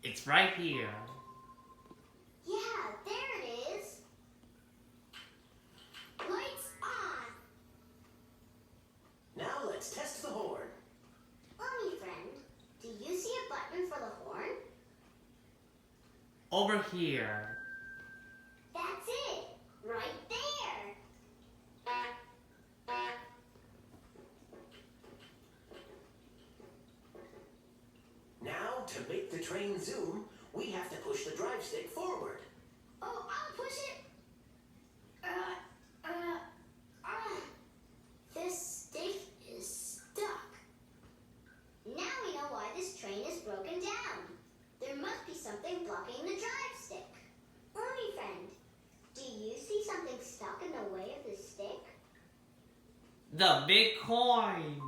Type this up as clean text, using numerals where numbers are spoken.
It's right here. Yeah, there it is. Lights on. Now let's test the horn. Mommy friend, do you see a button for the horn? Over here. That's it, right there. Now, to make the train zoom, we have to push the drive stick forward. Oh, I'll push it. This stick is stuck. Now we know why this train is broken down. There must be something blocking the drive stick. Mommy friend, do you see something stuck in the way of the stick? The big coin.